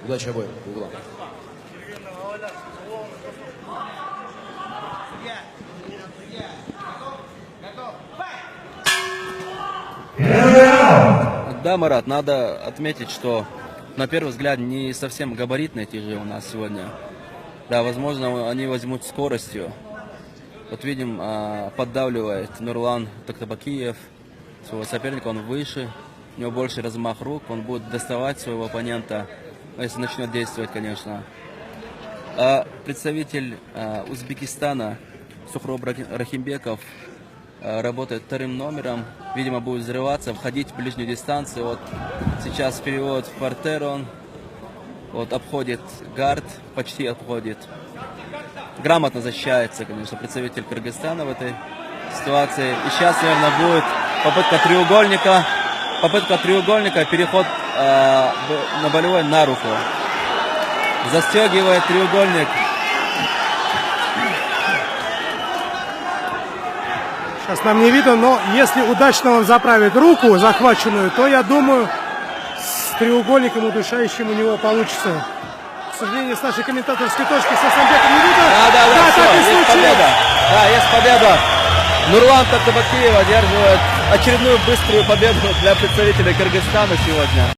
Удачи обоим. Угла. Да, Марат, надо отметить, что на первый взгляд не совсем габаритные тяжи у нас сегодня. Да, возможно, они возьмут скоростью. Вот видим, поддавливает Нурлан Токтабакиев своего соперника, он выше, у него больше размах рук, он будет доставать своего оппонента, если начнет действовать, конечно. Представитель Узбекистана Сухроб Рахимбеков работает вторым номером, видимо, будет взрываться, входить в ближнюю дистанцию. Вот сейчас перевод в партер, он вот обходит гард, почти обходит. Грамотно защищается, конечно, представитель Кыргызстана в этой ситуации. И сейчас, наверное, будет попытка треугольника, переход на болевой на руку. Застегивает треугольник. Сейчас нам не видно, но если удачно он заправит руку захваченную, то, я думаю, с треугольником удушающим у него получится. К сожалению, с нашей комментаторской точки с Асламбеком не видно. Да, все, есть победа. Да, есть победа. Нурлан Токтабакиев одерживает очередную быструю победу для представителей Кыргызстана сегодня.